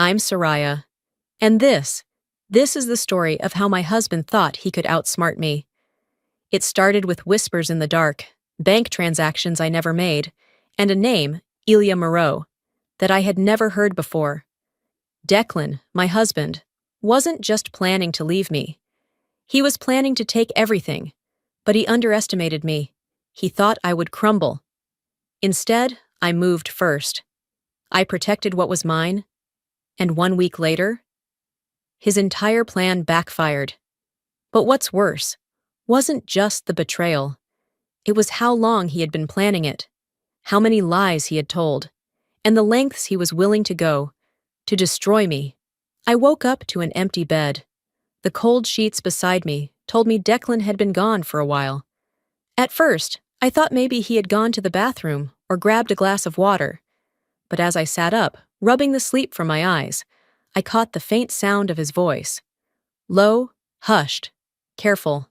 I'm Sariah. And this is the story of how my husband thought he could outsmart me. It started with whispers in the dark, bank transactions I never made, and a name, Ilia Maro, that I had never heard before. Declan, my husband, wasn't just planning to leave me. He was planning to take everything, but he underestimated me. He thought I would crumble. Instead, I moved first. I protected what was mine, and 1 week later, his entire plan backfired. But what's worse wasn't just the betrayal. It was how long he had been planning it, how many lies he had told, and the lengths he was willing to go to destroy me. I woke up to an empty bed. The cold sheets beside me told me Declan had been gone for a while. At first, I thought maybe he had gone to the bathroom or grabbed a glass of water. But as I sat up, rubbing the sleep from my eyes, I caught the faint sound of his voice. Low, hushed, careful.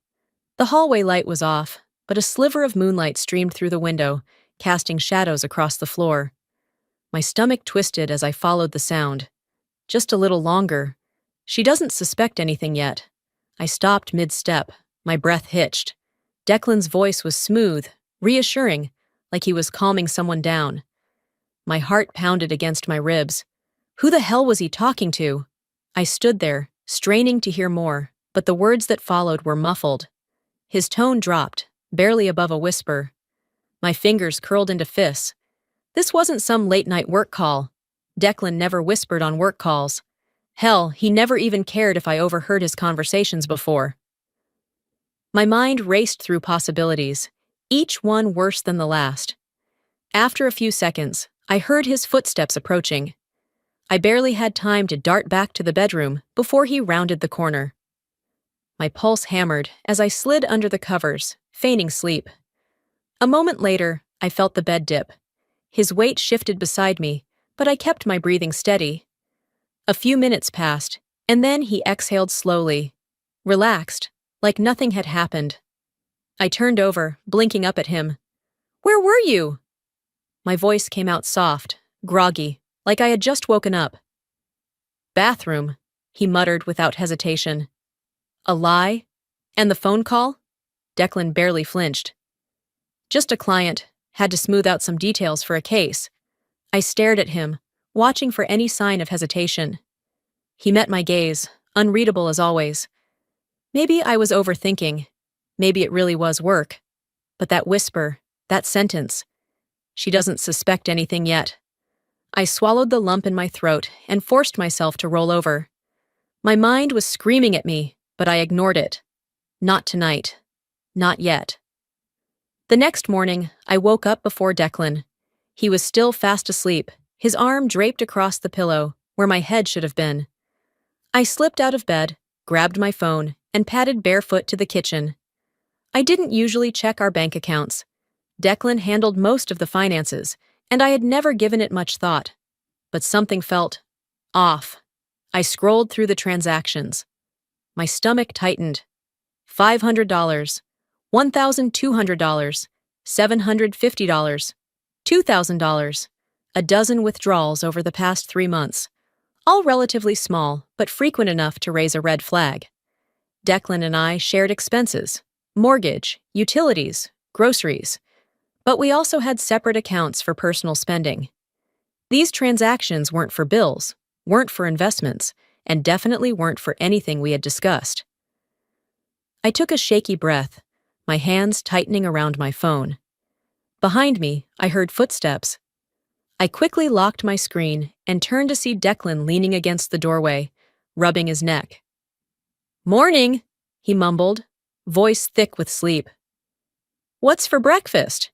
The hallway light was off, but a sliver of moonlight streamed through the window, casting shadows across the floor. My stomach twisted as I followed the sound. Just a little longer. She doesn't suspect anything yet. I stopped mid-step, my breath hitched. Declan's voice was smooth, reassuring, like he was calming someone down. My heart pounded against my ribs. Who the hell was he talking to? I stood there, straining to hear more, but the words that followed were muffled. His tone dropped, barely above a whisper. My fingers curled into fists. This wasn't some late-night work call. Declan never whispered on work calls. Hell, he never even cared if I overheard his conversations before. My mind raced through possibilities, each one worse than the last. After a few seconds, I heard his footsteps approaching. I barely had time to dart back to the bedroom before he rounded the corner. My pulse hammered as I slid under the covers, feigning sleep. A moment later, I felt the bed dip. His weight shifted beside me, but I kept my breathing steady. A few minutes passed, and then he exhaled slowly, relaxed, like nothing had happened. I turned over, blinking up at him. "Where were you?" My voice came out soft, groggy, like I had just woken up. "Bathroom," he muttered without hesitation. "A lie? And the phone call?" Declan barely flinched. "Just a client. Had to smooth out some details for a case." I stared at him, watching for any sign of hesitation. He met my gaze, unreadable as always. Maybe I was overthinking. Maybe it really was work. But that whisper, that sentence, she doesn't suspect anything yet. I swallowed the lump in my throat and forced myself to roll over. My mind was screaming at me, but I ignored it. Not tonight. Not yet. The next morning, I woke up before Declan. He was still fast asleep, his arm draped across the pillow, where my head should have been. I slipped out of bed, grabbed my phone, and padded barefoot to the kitchen. I didn't usually check our bank accounts. Declan handled most of the finances, and I had never given it much thought. But something felt off. I scrolled through the transactions. My stomach tightened. $500, $1,200, $750, $2,000, a dozen withdrawals over the past 3 months, all relatively small but frequent enough to raise a red flag. Declan and I shared expenses, mortgage, utilities, groceries, but we also had separate accounts for personal spending. These transactions weren't for bills, weren't for investments, and definitely weren't for anything we had discussed. I took a shaky breath, my hands tightening around my phone. Behind me, I heard footsteps. I quickly locked my screen and turned to see Declan leaning against the doorway, rubbing his neck. "Morning," he mumbled, voice thick with sleep. "What's for breakfast?"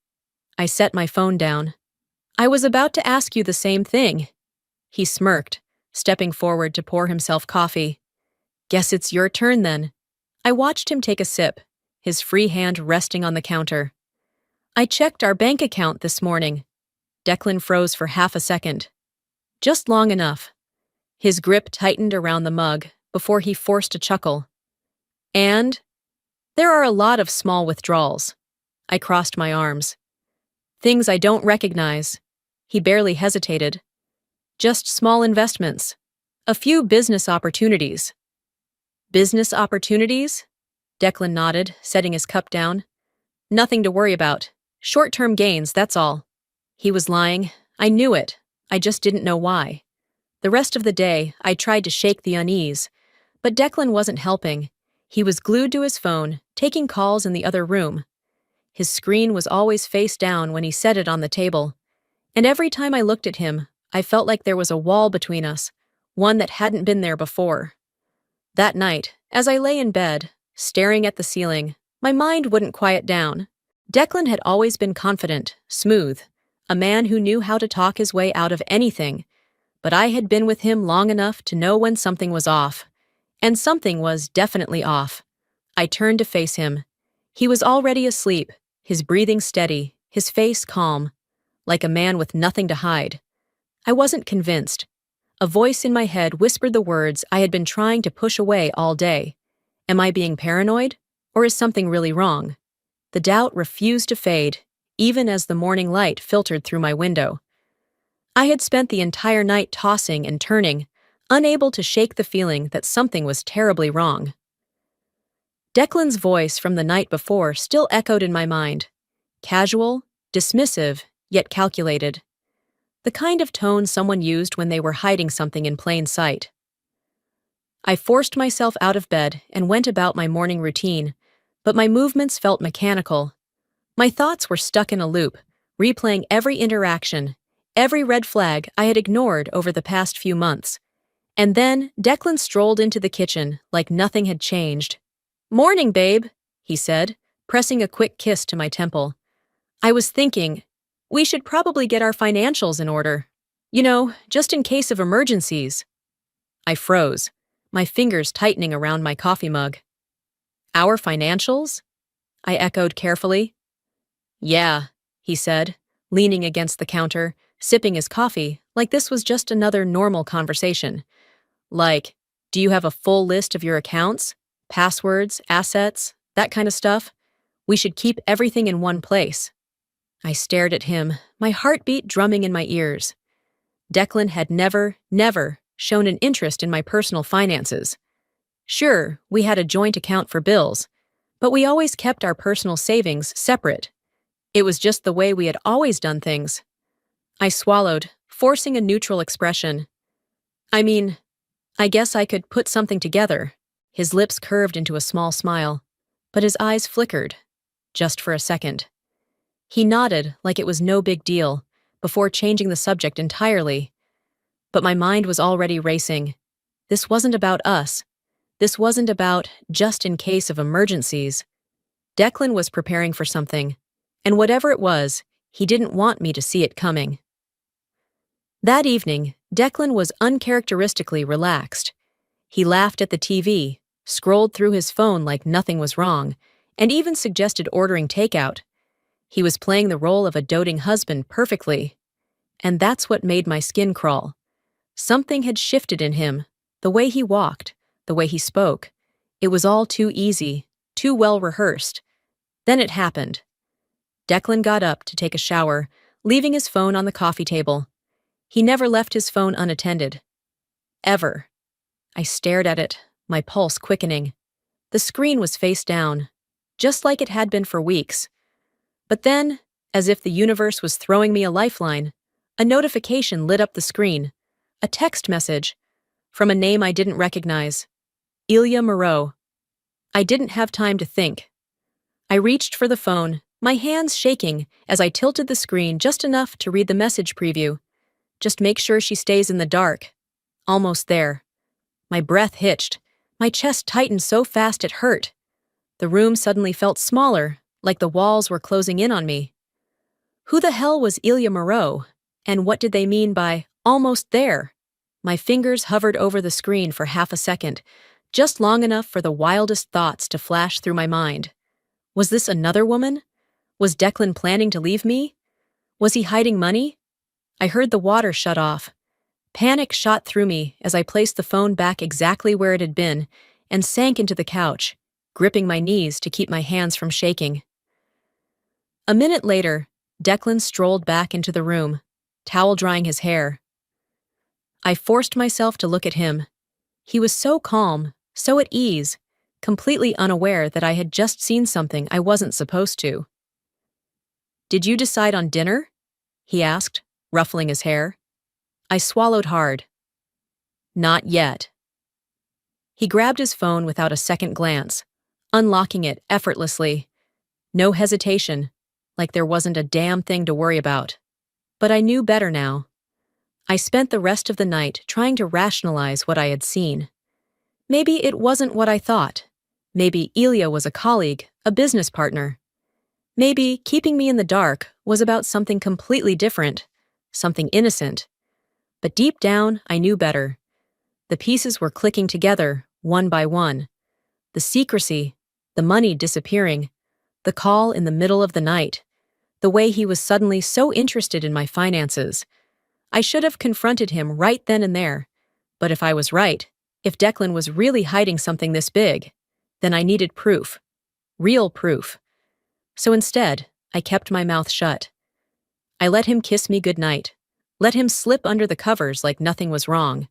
I set my phone down. "I was about to ask you the same thing." He smirked, stepping forward to pour himself coffee. "Guess it's your turn then." I watched him take a sip, his free hand resting on the counter. "I checked our bank account this morning." Declan froze for half a second. Just long enough. His grip tightened around the mug before he forced a chuckle. "And? There are a lot of small withdrawals." I crossed my arms. "Things I don't recognize." He barely hesitated. "Just small investments. A few business opportunities. Business opportunities? Declan nodded, setting his cup down. Nothing to worry about. Short-term gains, that's all. He was lying. I knew it. I just didn't know why. The rest of the day, I tried to shake the unease. But Declan wasn't helping. He was glued to his phone, taking calls in the other room. His screen was always face down when he set it on the table. And every time I looked at him, I felt like there was a wall between us, one that hadn't been there before. That night, as I lay in bed, staring at the ceiling, my mind wouldn't quiet down. Declan had always been confident, smooth, a man who knew how to talk his way out of anything. But I had been with him long enough to know when something was off. And something was definitely off. I turned to face him. He was already asleep, his breathing steady, his face calm, like a man with nothing to hide. I wasn't convinced. A voice in my head whispered the words I had been trying to push away all day. Am I being paranoid? Or is something really wrong? The doubt refused to fade, even as the morning light filtered through my window. I had spent the entire night tossing and turning, unable to shake the feeling that something was terribly wrong. Declan's voice from the night before still echoed in my mind. Casual, dismissive, yet calculated. The kind of tone someone used when they were hiding something in plain sight. I forced myself out of bed and went about my morning routine, but my movements felt mechanical. My thoughts were stuck in a loop, replaying every interaction, every red flag I had ignored over the past few months. And then Declan strolled into the kitchen like nothing had changed. "Morning, babe," he said, pressing a quick kiss to my temple. I was thinking, we should probably get our financials in order. Just in case of emergencies. I froze, my fingers tightening around my coffee mug. Our financials? I echoed carefully. Yeah, he said, leaning against the counter, sipping his coffee like this was just another normal conversation. Like, do you have a full list of your accounts, passwords, assets, that kind of stuff? We should keep everything in one place. I stared at him, my heartbeat drumming in my ears. Declan had never shown an interest in my personal finances. Sure, we had a joint account for bills, but we always kept our personal savings separate. It was just the way we had always done things. I swallowed, forcing a neutral expression. I guess I could put something together. His lips curved into a small smile, but his eyes flickered, just for a second. He nodded like it was no big deal, before changing the subject entirely. But my mind was already racing. This wasn't about us. This wasn't about just in case of emergencies. Declan was preparing for something, and whatever it was, he didn't want me to see it coming. That evening, Declan was uncharacteristically relaxed. He laughed at the TV, scrolled through his phone like nothing was wrong, and even suggested ordering takeout. He was playing the role of a doting husband perfectly. And that's what made my skin crawl. Something had shifted in him, the way he walked, the way he spoke. It was all too easy, too well rehearsed. Then it happened. Declan got up to take a shower, leaving his phone on the coffee table. He never left his phone unattended. Ever. I stared at it, my pulse quickening. The screen was face down, just like it had been for weeks. But then, as if the universe was throwing me a lifeline, a notification lit up the screen. A text message from a name I didn't recognize. Ilia Maro. I didn't have time to think. I reached for the phone, my hands shaking as I tilted the screen just enough to read the message preview. Just make sure she stays in the dark. Almost there. My breath hitched. My chest tightened so fast it hurt. The room suddenly felt smaller, like the walls were closing in on me. Who the hell was Ilia Maro? And what did they mean by almost there? My fingers hovered over the screen for half a second, just long enough for the wildest thoughts to flash through my mind. Was this another woman? Was Declan planning to leave me? Was he hiding money? I heard the water shut off. Panic shot through me as I placed the phone back exactly where it had been and sank into the couch, gripping my knees to keep my hands from shaking. A minute later, Declan strolled back into the room, towel drying his hair. I forced myself to look at him. He was so calm, so at ease, completely unaware that I had just seen something I wasn't supposed to. "Did you decide on dinner?" he asked, ruffling his hair. I swallowed hard. "Not yet." He grabbed his phone without a second glance, unlocking it effortlessly. No hesitation, like there wasn't a damn thing to worry about. But I knew better now. I spent the rest of the night trying to rationalize what I had seen. Maybe it wasn't what I thought. Maybe Ilia was a colleague, a business partner. Maybe keeping me in the dark was about something completely different, something innocent. But deep down, I knew better. The pieces were clicking together, one by one. The secrecy, the money disappearing, the call in the middle of the night, the way he was suddenly so interested in my finances. I should have confronted him right then and there. But if I was right, if Declan was really hiding something this big, then I needed proof. Real proof. So instead, I kept my mouth shut. I let him kiss me goodnight, let him slip under the covers like nothing was wrong.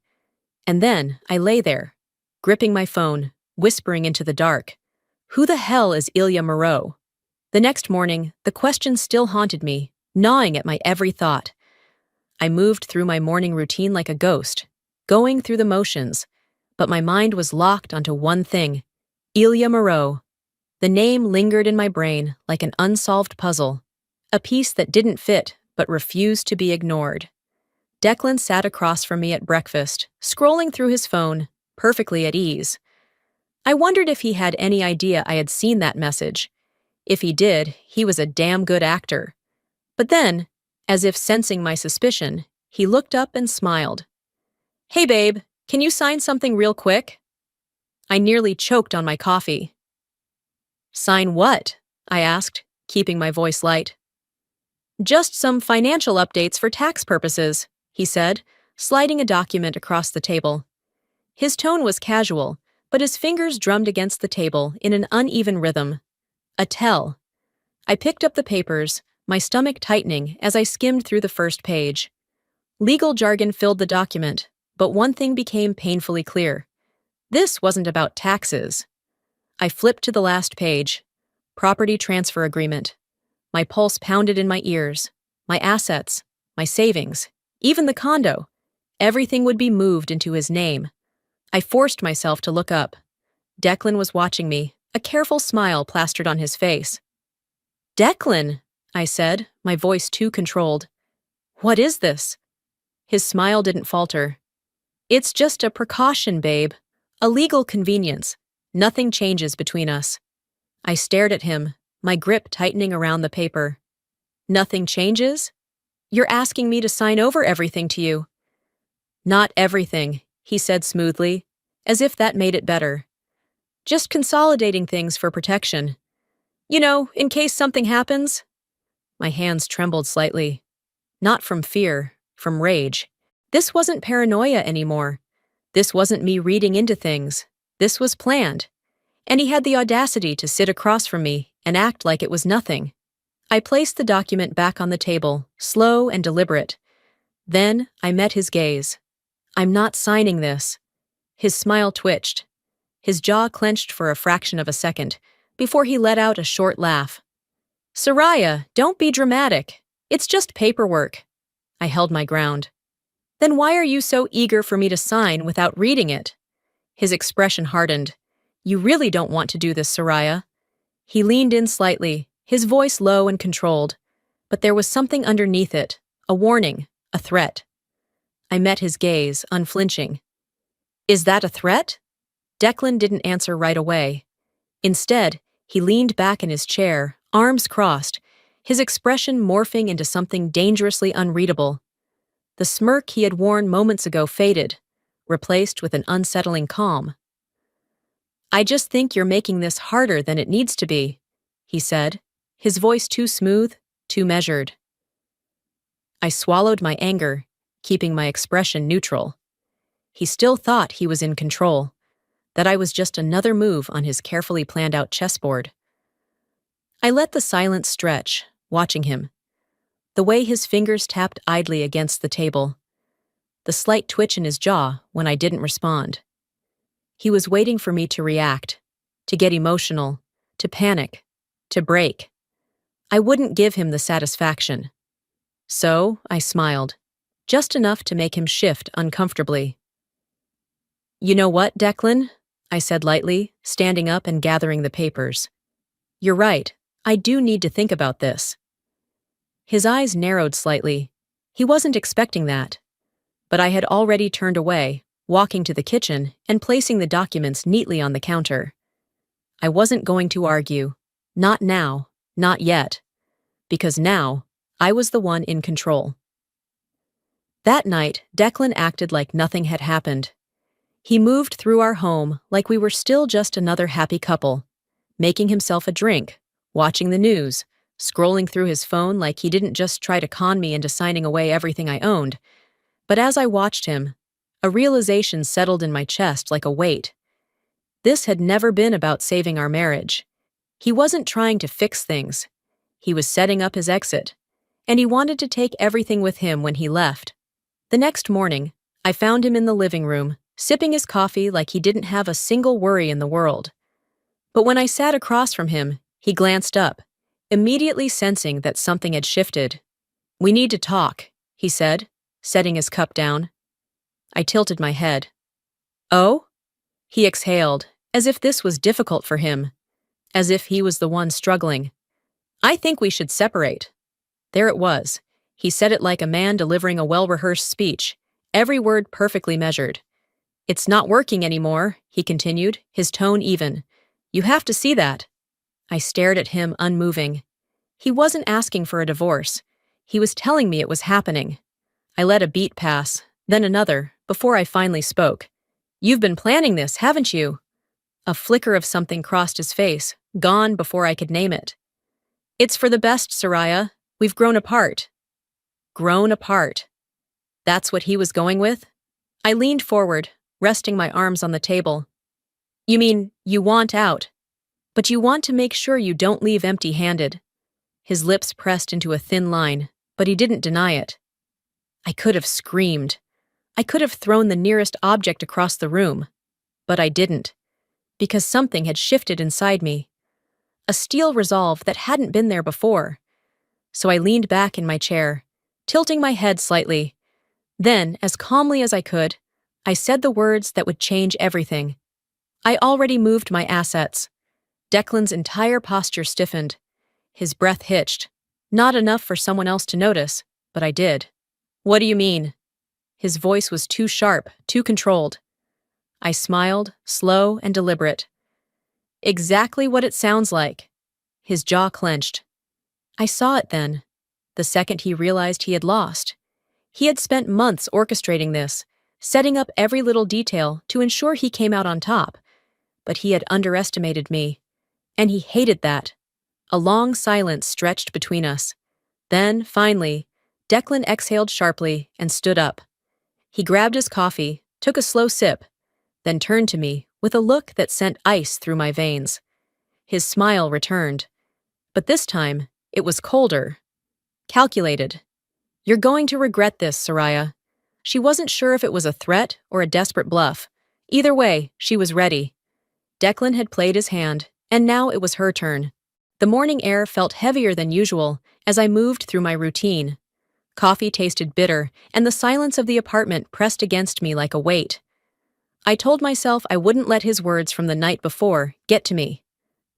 And then I lay there, gripping my phone, whispering into the dark. Who the hell is Ilia Maro? The next morning, the question still haunted me, gnawing at my every thought. I moved through my morning routine like a ghost, going through the motions, but my mind was locked onto one thing: Ilia Maro. The name lingered in my brain like an unsolved puzzle, a piece that didn't fit but refused to be ignored. Declan sat across from me at breakfast, scrolling through his phone, perfectly at ease. I wondered if he had any idea I had seen that message. If he did, he was a damn good actor. But then, as if sensing my suspicion, he looked up and smiled. "Hey babe, can you sign something real quick?" I nearly choked on my coffee. "Sign what?" I asked, keeping my voice light. "Just some financial updates for tax purposes," he said, sliding a document across the table. His tone was casual, but his fingers drummed against the table in an uneven rhythm. A tell. I picked up the papers, my stomach tightening as I skimmed through the first page. Legal jargon filled the document, but one thing became painfully clear. This wasn't about taxes. I flipped to the last page. Property transfer agreement. My pulse pounded in my ears. My assets, my savings, even the condo. Everything would be moved into his name. I forced myself to look up. Declan was watching me, a careful smile plastered on his face. "Declan," I said, my voice too controlled. "What is this?" His smile didn't falter. "It's just a precaution, babe. A legal convenience. Nothing changes between us." I stared at him, my grip tightening around the paper. "Nothing changes? You're asking me to sign over everything to you." "Not everything," he said smoothly, as if that made it better. "Just consolidating things for protection. You know, in case something happens." My hands trembled slightly. Not from fear, from rage. This wasn't paranoia anymore. This wasn't me reading into things. This was planned. And he had the audacity to sit across from me and act like it was nothing. I placed the document back on the table, slow and deliberate. Then I met his gaze. "I'm not signing this." His smile twitched. His jaw clenched for a fraction of a second, before he let out a short laugh. "Sariah, don't be dramatic. It's just paperwork." I held my ground. "Then why are you so eager for me to sign without reading it?" His expression hardened. "You really don't want to do this, Sariah." He leaned in slightly, his voice low and controlled. But there was something underneath it, a warning, a threat. I met his gaze, unflinching. "Is that a threat?" Declan didn't answer right away. Instead, he leaned back in his chair, arms crossed, his expression morphing into something dangerously unreadable. The smirk he had worn moments ago faded, replaced with an unsettling calm. "I just think you're making this harder than it needs to be," he said, his voice too smooth, too measured. I swallowed my anger, keeping my expression neutral. He still thought he was in control, that I was just another move on his carefully planned out chessboard. I let the silence stretch, watching him. The way his fingers tapped idly against the table. the slight twitch in his jaw when I didn't respond. He was waiting for me to react, to get emotional, to panic, to break. I wouldn't give him the satisfaction. So I smiled, just enough to make him shift uncomfortably. "You know what, Declan?" I said lightly, standing up and gathering the papers. "You're right, I do need to think about this." His eyes narrowed slightly. He wasn't expecting that. But I had already turned away, walking to the kitchen and placing the documents neatly on the counter. I wasn't going to argue. Not now, not yet. Because now, I was the one in control. That night, Declan acted like nothing had happened. He moved through our home like we were still just another happy couple, making himself a drink, watching the news, scrolling through his phone like he didn't just try to con me into signing away everything I owned. But as I watched him, a realization settled in my chest like a weight. This had never been about saving our marriage. He wasn't trying to fix things. He was setting up his exit, and he wanted to take everything with him when he left. The next morning, I found him in the living room, sipping his coffee like he didn't have a single worry in the world. But when I sat across from him, he glanced up, immediately sensing that something had shifted. "We need to talk," he said, setting his cup down. I tilted my head. "Oh?" He exhaled, as if this was difficult for him, as if he was the one struggling. "I think we should separate." There it was. He said it like a man delivering a well-rehearsed speech, every word perfectly measured. "It's not working anymore," he continued, his tone even. "You have to see that." I stared at him, unmoving. He wasn't asking for a divorce. He was telling me it was happening. I let a beat pass, then another, before I finally spoke. "You've been planning this, haven't you?" A flicker of something crossed his face, gone before I could name it. "It's for the best, Sariah. We've grown apart." Grown apart. That's what he was going with? I leaned forward, resting my arms on the table. "You mean, you want out, but you want to make sure you don't leave empty-handed." His lips pressed into a thin line, but he didn't deny it. I could have screamed. I could have thrown the nearest object across the room. But I didn't, because something had shifted inside me. A steel resolve that hadn't been there before. So I leaned back in my chair, tilting my head slightly. Then, as calmly as I could, I said the words that would change everything. I already moved my assets. Declan's entire posture stiffened. His breath hitched. Not enough for someone else to notice, but I did. "What do you mean?" His voice was too sharp, too controlled. I smiled, slow and deliberate. "Exactly what it sounds like." His jaw clenched. I saw it then, the second he realized he had lost. He had spent months orchestrating this, setting up every little detail to ensure he came out on top. But he had underestimated me, and he hated that. A long silence stretched between us. Then, finally, Declan exhaled sharply and stood up. He grabbed his coffee, took a slow sip, then turned to me with a look that sent ice through my veins. His smile returned, but this time it was colder, calculated. "You're going to regret this, Sariah." She wasn't sure if it was a threat or a desperate bluff. Either way, she was ready. Declan had played his hand, and now it was her turn. The morning air felt heavier than usual as I moved through my routine. Coffee tasted bitter, and the silence of the apartment pressed against me like a weight. I told myself I wouldn't let his words from the night before get to me.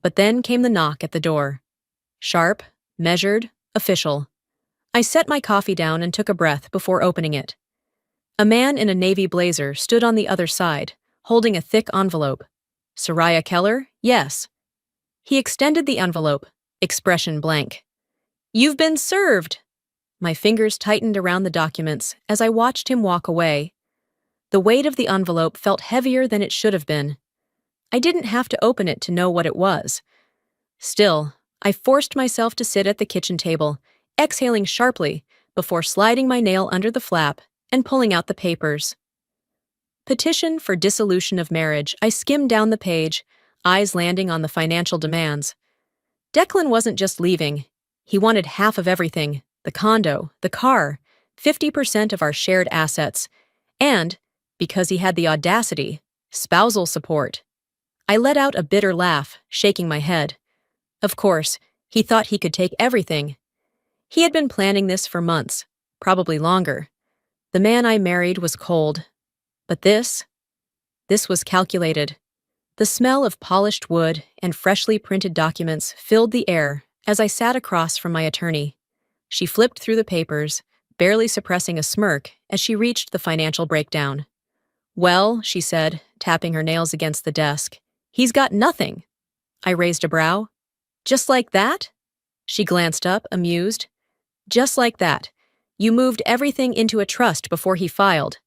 But then came the knock at the door. Sharp, measured, official. I set my coffee down and took a breath before opening it. A man in a navy blazer stood on the other side, holding a thick envelope. "Sariah Keller? Yes." He extended the envelope, expression blank. "You've been served." My fingers tightened around the documents as I watched him walk away. The weight of the envelope felt heavier than it should have been. I didn't have to open it to know what it was. Still, I forced myself to sit at the kitchen table, exhaling sharply before sliding my nail under the flap and pulling out the papers. Petition for dissolution of marriage. I skimmed down the page, eyes landing on the financial demands. Declan wasn't just leaving. He wanted half of everything, the condo, the car, 50% of our shared assets, And, because he had the audacity, spousal support. I let out a bitter laugh, shaking my head. Of course, he thought he could take everything. He had been planning this for months, probably longer. The man I married was cold. But this was calculated. The smell of polished wood and freshly printed documents filled the air as I sat across from my attorney. She flipped through the papers, barely suppressing a smirk as she reached the financial breakdown. "Well," she said, tapping her nails against the desk, "he's got nothing." I raised a brow. "Just like that?" She glanced up, amused. "Just like that. You moved everything into a trust before he filed.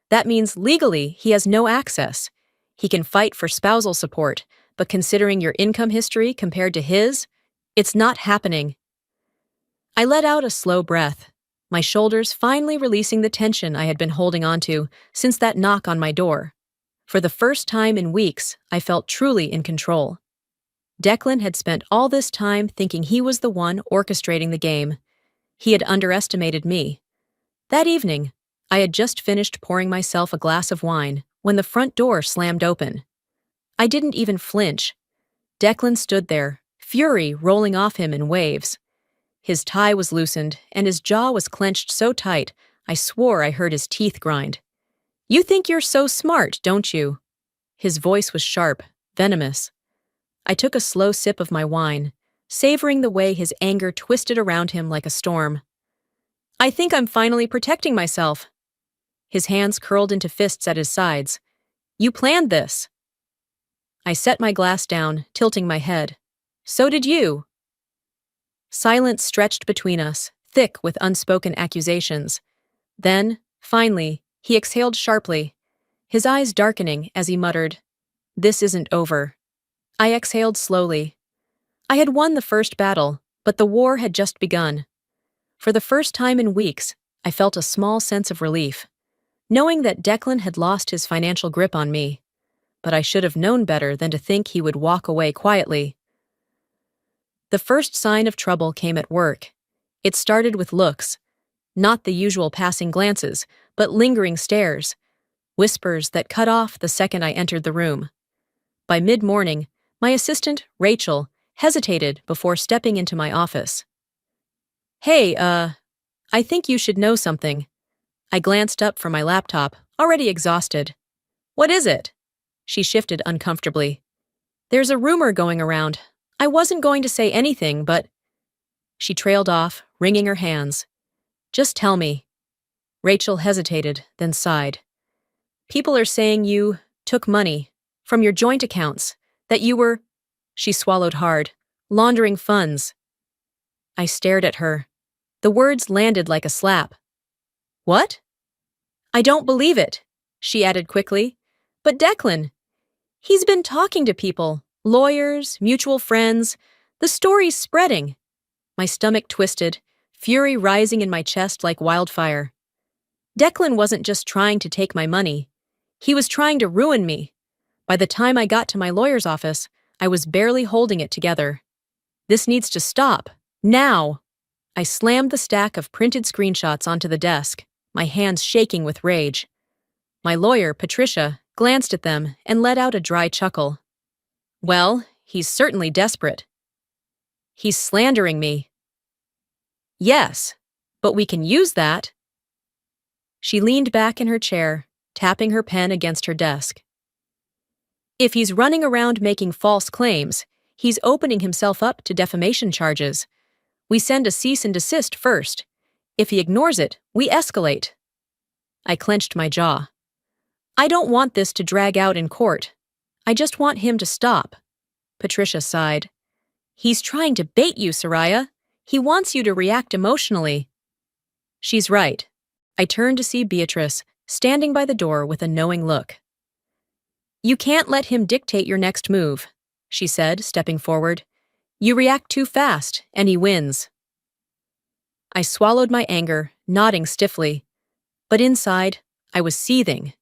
That means legally he has no access. He can fight for spousal support, but considering your income history compared to his, it's not happening." I let out a slow breath, my shoulders finally releasing the tension I had been holding onto since that knock on my door. For the first time in weeks, I felt truly in control. Declan had spent all this time thinking he was the one orchestrating the game. He had underestimated me. That evening, I had just finished pouring myself a glass of wine when the front door slammed open. I didn't even flinch. Declan stood there, fury rolling off him in waves. His tie was loosened, and his jaw was clenched so tight, I swore I heard his teeth grind. "You think you're so smart, don't you?" His voice was sharp, venomous. I took a slow sip of my wine, savoring the way his anger twisted around him like a storm. "I think I'm finally protecting myself." His hands curled into fists at his sides. "You planned this." I set my glass down, tilting my head. "So did you." Silence stretched between us, thick with unspoken accusations. Then, finally, he exhaled sharply, his eyes darkening as he muttered, "This isn't over." I exhaled slowly. I had won the first battle, but the war had just begun. For the first time in weeks, I felt a small sense of relief, knowing that Declan had lost his financial grip on me. But I should have known better than to think he would walk away quietly. The first sign of trouble came at work. It started with looks. Not the usual passing glances, but lingering stares. Whispers that cut off the second I entered the room. By mid-morning, my assistant, Rachel, hesitated before stepping into my office. "Hey, I think you should know something." I glanced up from my laptop, already exhausted. "What is it?" She shifted uncomfortably. "There's a rumor going around. I wasn't going to say anything, but—" She trailed off, wringing her hands. "Just tell me." Rachel hesitated, then sighed. "People are saying you took money from your joint accounts, that you were—" She swallowed hard, "laundering funds." I stared at her. The words landed like a slap. "What?" "I don't believe it," she added quickly. "But Declan, he's been talking to people, lawyers, mutual friends. The story's spreading." My stomach twisted, fury rising in my chest like wildfire. Declan wasn't just trying to take my money. He was trying to ruin me. By the time I got to my lawyer's office, I was barely holding it together. "This needs to stop. Now." I slammed the stack of printed screenshots onto the desk, my hands shaking with rage. My lawyer, Patricia, glanced at them and let out a dry chuckle. "Well, he's certainly desperate." "He's slandering me." "Yes, but we can use that." She leaned back in her chair, tapping her pen against her desk. "If he's running around making false claims, he's opening himself up to defamation charges. We send a cease and desist first. If he ignores it, we escalate." I clenched my jaw. "I don't want this to drag out in court. I just want him to stop." Patricia sighed. "He's trying to bait you, Sariah. He wants you to react emotionally." She's right. I turned to see Beatrice, standing by the door with a knowing look. "You can't let him dictate your next move," she said, stepping forward. "You react too fast, and he wins." I swallowed my anger, nodding stiffly. But inside, I was seething.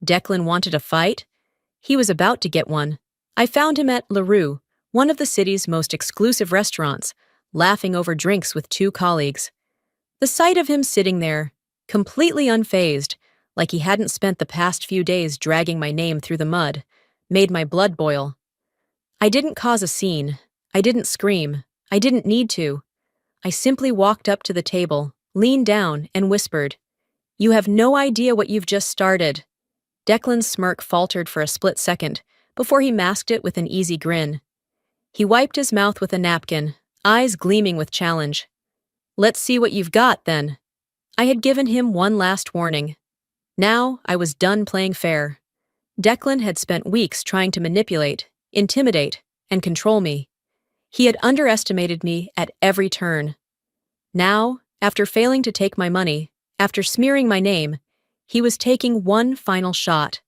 Declan wanted a fight. He was about to get one. I found him at La Rue, one of the city's most exclusive restaurants, laughing over drinks with two colleagues. The sight of him sitting there, completely unfazed, like he hadn't spent the past few days dragging my name through the mud, made my blood boil. I didn't cause a scene. I didn't scream. I didn't need to. I simply walked up to the table, leaned down, and whispered, "You have no idea what you've just started." Declan's smirk faltered for a split second, before he masked it with an easy grin. He wiped his mouth with a napkin, eyes gleaming with challenge. "Let's see what you've got, then." I had given him one last warning. Now I was done playing fair. Declan had spent weeks trying to manipulate, intimidate, and control me. He had underestimated me at every turn. Now, after failing to take my money, after smearing my name, he was taking one final shot.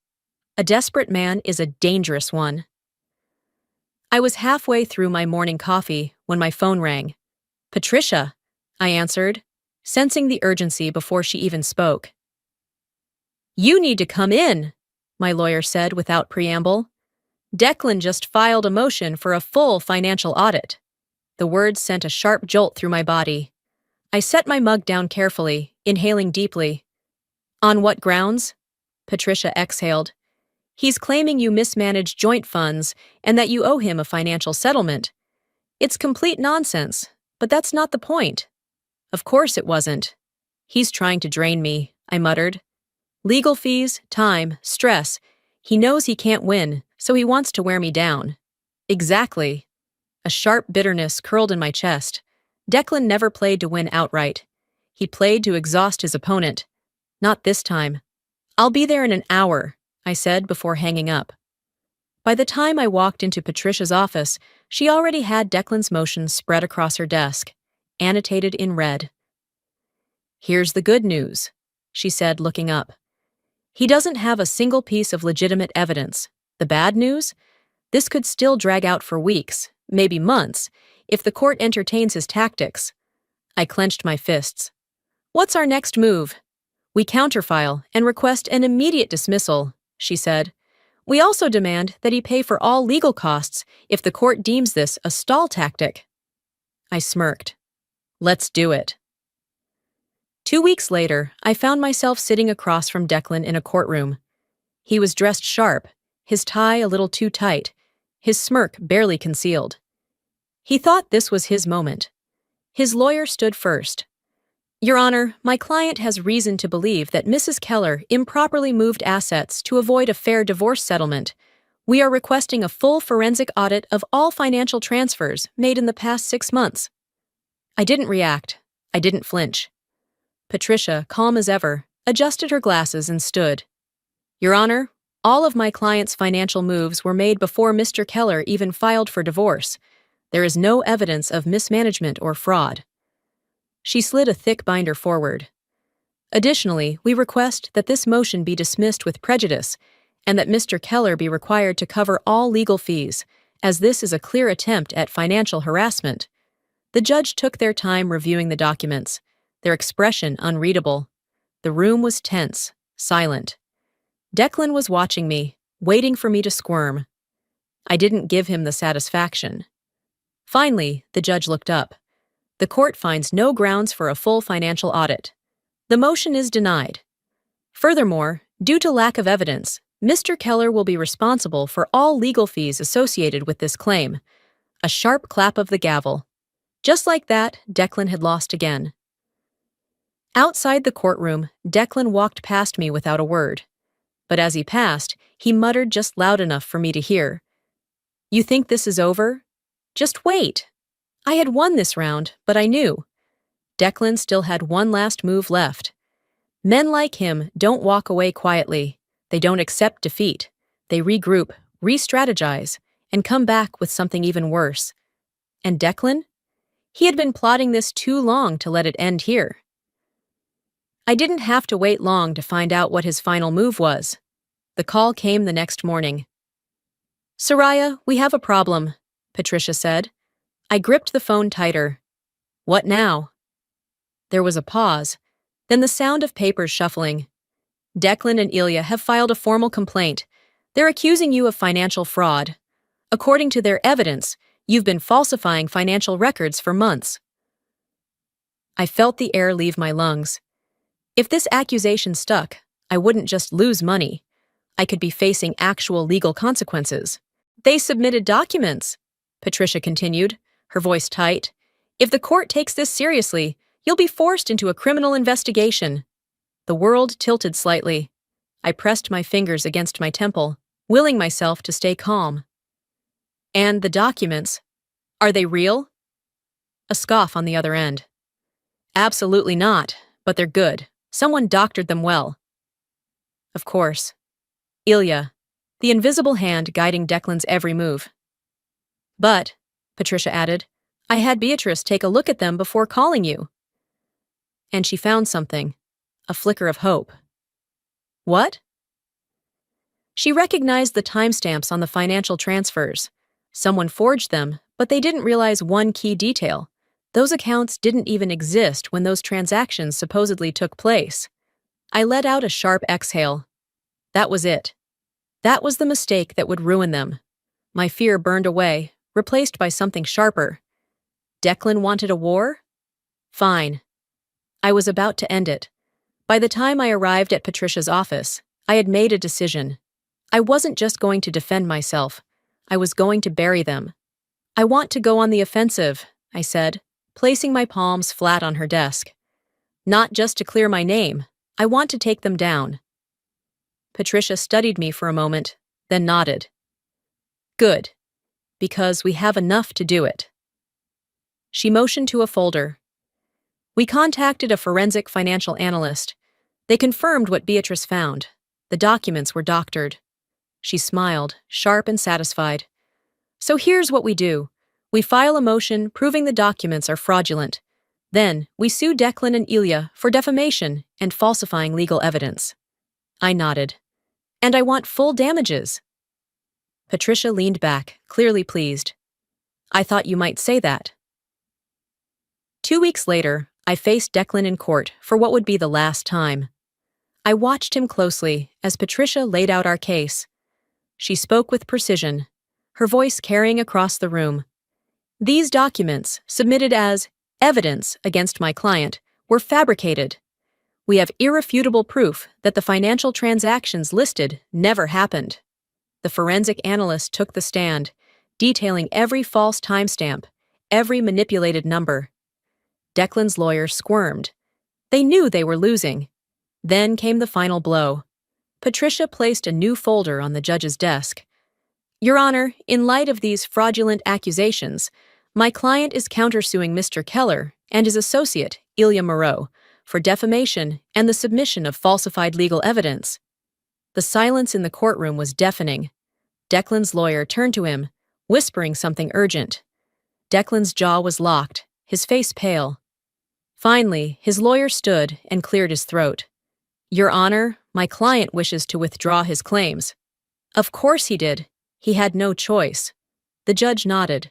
A desperate man is a dangerous one. I was halfway through my morning coffee when my phone rang. "Patricia," I answered, sensing the urgency before she even spoke. "You need to come in," my lawyer said without preamble. "Declan just filed a motion for a full financial audit." The words sent a sharp jolt through my body. I set my mug down carefully, inhaling deeply. "On what grounds?" Patricia exhaled. "He's claiming you mismanaged joint funds and that you owe him a financial settlement. It's complete nonsense, but that's not the point." "Of course it wasn't. He's trying to drain me," I muttered. "Legal fees, time, stress. He knows he can't win, so he wants to wear me down." "Exactly." A sharp bitterness curled in my chest. Declan never played to win outright. He played to exhaust his opponent. Not this time. "I'll be there in an hour," I said before hanging up. By the time I walked into Patricia's office, she already had Declan's motion spread across her desk, annotated in red. "Here's the good news," she said, looking up. "He doesn't have a single piece of legitimate evidence. The bad news? This could still drag out for weeks, maybe months, if the court entertains his tactics." I clenched my fists. "What's our next move?" "We counterfile and request an immediate dismissal," she said. "We also demand that he pay for all legal costs if the court deems this a stall tactic." I smirked. "Let's do it." 2 weeks later, I found myself sitting across from Declan in a courtroom. He was dressed sharp, his tie a little too tight, his smirk barely concealed. He thought this was his moment. His lawyer stood first. "Your Honor, my client has reason to believe that Mrs. Keller improperly moved assets to avoid a fair divorce settlement. We are requesting a full forensic audit of all financial transfers made in the past 6 months." I didn't react. I didn't flinch. Patricia, calm as ever, adjusted her glasses and stood. "Your Honor, all of my client's financial moves were made before Mr. Keller even filed for divorce. There is no evidence of mismanagement or fraud." She slid a thick binder forward. "Additionally, we request that this motion be dismissed with prejudice and that Mr. Keller be required to cover all legal fees, as this is a clear attempt at financial harassment." The judge took their time reviewing the documents, their expression unreadable. The room was tense, silent. Declan was watching me, waiting for me to squirm. I didn't give him the satisfaction. Finally, the judge looked up. "The court finds no grounds for a full financial audit. The motion is denied. Furthermore, due to lack of evidence, Mr. Keller will be responsible for all legal fees associated with this claim." A sharp clap of the gavel. Just like that, Declan had lost again. Outside the courtroom, Declan walked past me without a word. But as he passed, he muttered just loud enough for me to hear. "You think this is over? Just wait." I had won this round, but I knew. Declan still had one last move left. Men like him don't walk away quietly. They don't accept defeat. They regroup, re-strategize, and come back with something even worse. And Declan? He had been plotting this too long to let it end here. I didn't have to wait long to find out what his final move was. The call came the next morning. "Sariah, we have a problem," Patricia said. I gripped the phone tighter. "What now?" There was a pause, then the sound of papers shuffling. "Declan and Ilia have filed a formal complaint. They're accusing you of financial fraud. According to their evidence, you've been falsifying financial records for months." I felt the air leave my lungs. If this accusation stuck, I wouldn't just lose money. I could be facing actual legal consequences. They submitted documents, Patricia continued, her voice tight. If the court takes this seriously, you'll be forced into a criminal investigation. The world tilted slightly. I pressed my fingers against my temple, willing myself to stay calm. And the documents, are they real? A scoff on the other end. Absolutely not, but they're good. Someone doctored them well. Of course. Ilia, the invisible hand guiding Declan's every move. But, Patricia added, I had Beatrice take a look at them before calling you. And she found something, a flicker of hope. What? She recognized the timestamps on the financial transfers. Someone forged them, but they didn't realize one key detail. Those accounts didn't even exist when those transactions supposedly took place. I let out a sharp exhale. That was it. That was the mistake that would ruin them. My fear burned away, replaced by something sharper. Declan wanted a war? Fine. I was about to end it. By the time I arrived at Patricia's office, I had made a decision. I wasn't just going to defend myself. I was going to bury them. I want to go on the offensive, I said, placing my palms flat on her desk. Not just to clear my name. I want to take them down. Patricia studied me for a moment, then nodded. Good. Because we have enough to do it. She motioned to a folder. We contacted a forensic financial analyst. They confirmed what Beatrice found. The documents were doctored. She smiled, sharp and satisfied. So here's what we do. We file a motion proving the documents are fraudulent. Then, we sue Declan and Ilia for defamation and falsifying legal evidence. I nodded. And I want full damages. Patricia leaned back, clearly pleased. I thought you might say that. 2 weeks later, I faced Declan in court for what would be the last time. I watched him closely as Patricia laid out our case. She spoke with precision, her voice carrying across the room. These documents, submitted as evidence against my client, were fabricated. We have irrefutable proof that the financial transactions listed never happened. The forensic analyst took the stand, detailing every false timestamp, every manipulated number. Declan's lawyer squirmed. They knew they were losing. Then came the final blow. Patricia placed a new folder on the judge's desk. Your Honor, in light of these fraudulent accusations, my client is countersuing Mr. Keller and his associate, Ilia Maro, for defamation and the submission of falsified legal evidence. The silence in the courtroom was deafening. Declan's lawyer turned to him, whispering something urgent. Declan's jaw was locked, his face pale. Finally, his lawyer stood and cleared his throat. Your Honor, my client wishes to withdraw his claims. Of course he did. He had no choice. The judge nodded.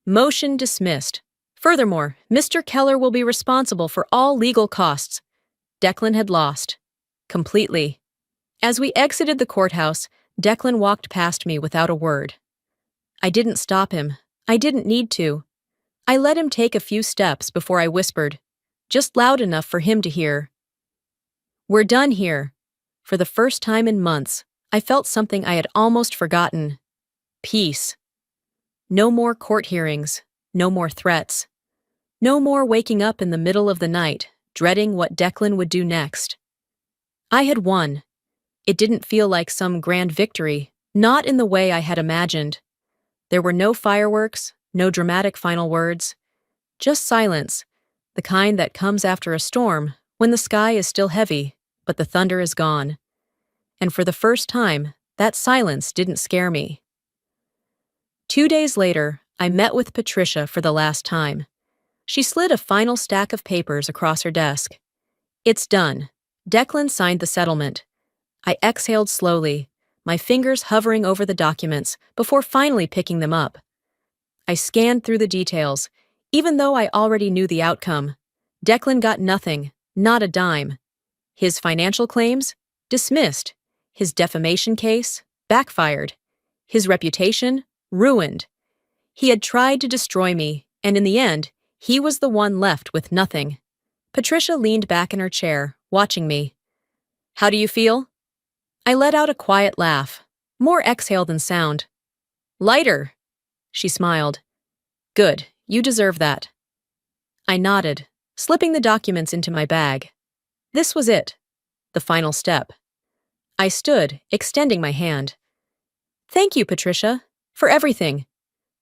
Motion dismissed. Furthermore, Mr. Keller will be responsible for all legal costs. Declan had lost. Completely. As we exited the courthouse, Declan walked past me without a word. I didn't stop him. I didn't need to. I let him take a few steps before I whispered, just loud enough for him to hear. We're done here. For the first time in months, I felt something I had almost forgotten. Peace. No more court hearings, no more threats. No more waking up in the middle of the night, dreading what Declan would do next. I had won. It didn't feel like some grand victory, not in the way I had imagined. There were no fireworks, no dramatic final words. Just silence, the kind that comes after a storm when the sky is still heavy, but the thunder is gone. And for the first time, that silence didn't scare me. 2 days later, I met with Patricia for the last time. She slid a final stack of papers across her desk. It's done. Declan signed the settlement. I exhaled slowly, my fingers hovering over the documents before finally picking them up. I scanned through the details, even though I already knew the outcome. Declan got nothing, not a dime. His financial claims? Dismissed. His defamation case? Backfired. His reputation? Ruined. He had tried to destroy me, and in the end, he was the one left with nothing. Patricia leaned back in her chair, watching me. How do you feel? I let out a quiet laugh, more exhale than sound. Lighter, she smiled. Good, you deserve that. I nodded, slipping the documents into my bag. This was it, the final step. I stood, extending my hand. Thank you, Patricia, for everything.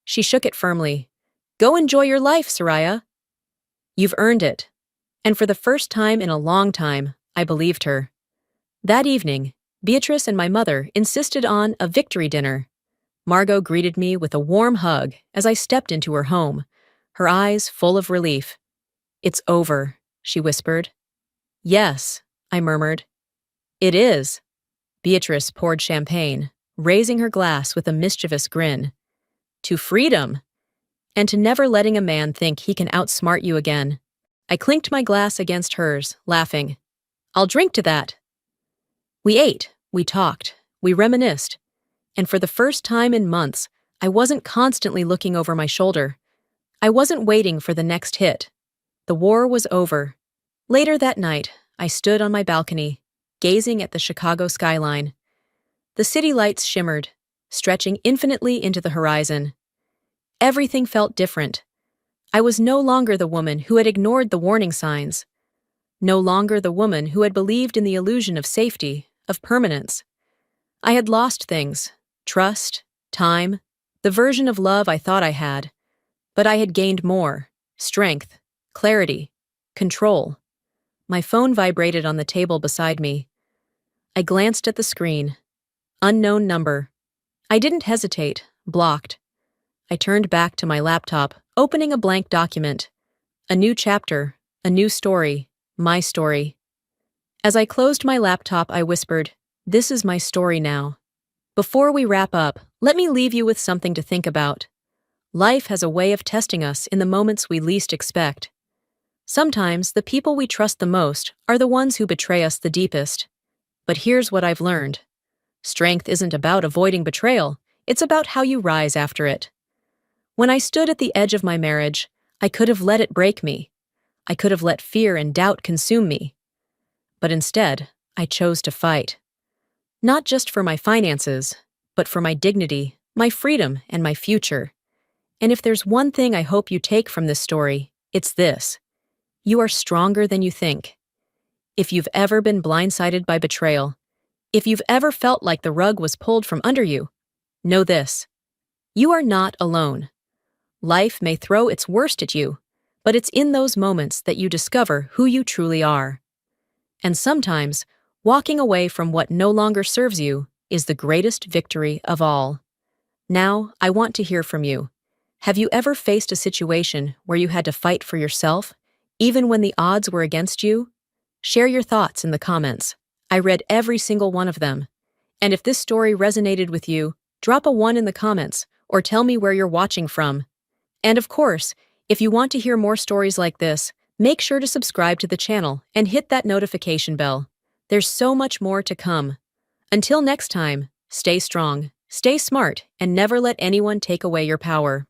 She shook it firmly. Go enjoy your life, Sariah. You've earned it. And for the first time in a long time, I believed her. That evening, Beatrice and my mother insisted on a victory dinner. Margot greeted me with a warm hug as I stepped into her home, her eyes full of relief. It's over, she whispered. Yes, I murmured. It is. Beatrice poured champagne, raising her glass with a mischievous grin. To freedom! And to never letting a man think he can outsmart you again. I clinked my glass against hers, laughing. I'll drink to that. We ate, we talked, we reminisced. And for the first time in months, I wasn't constantly looking over my shoulder. I wasn't waiting for the next hit. The war was over. Later that night, I stood on my balcony, gazing at the Chicago skyline. The city lights shimmered, stretching infinitely into the horizon. Everything felt different. I was no longer the woman who had ignored the warning signs. No longer the woman who had believed in the illusion of safety, of permanence. I had lost things, trust, time, the version of love I thought I had. But I had gained more, strength, clarity, control. My phone vibrated on the table beside me. I glanced at the screen. Unknown number. I didn't hesitate, blocked. I turned back to my laptop, opening a blank document. A new chapter, a new story, my story. As I closed my laptop, I whispered, "This is my story now." Before we wrap up, let me leave you with something to think about. Life has a way of testing us in the moments we least expect. Sometimes the people we trust the most are the ones who betray us the deepest. But here's what I've learned. Strength isn't about avoiding betrayal, it's about how you rise after it. When I stood at the edge of my marriage, I could have let it break me. I could have let fear and doubt consume me. But instead, I chose to fight. Not just for my finances, but for my dignity, my freedom, and my future. And if there's one thing I hope you take from this story, it's this. You are stronger than you think. If you've ever been blindsided by betrayal, if you've ever felt like the rug was pulled from under you, know this. You are not alone. Life may throw its worst at you, but it's in those moments that you discover who you truly are. And sometimes, walking away from what no longer serves you is the greatest victory of all. Now, I want to hear from you. Have you ever faced a situation where you had to fight for yourself, even when the odds were against you? Share your thoughts in the comments. I read every single one of them. And if this story resonated with you, drop a 1 in the comments or tell me where you're watching from. And of course, if you want to hear more stories like this, make sure to subscribe to the channel and hit that notification bell. There's so much more to come. Until next time, stay strong, stay smart, and never let anyone take away your power.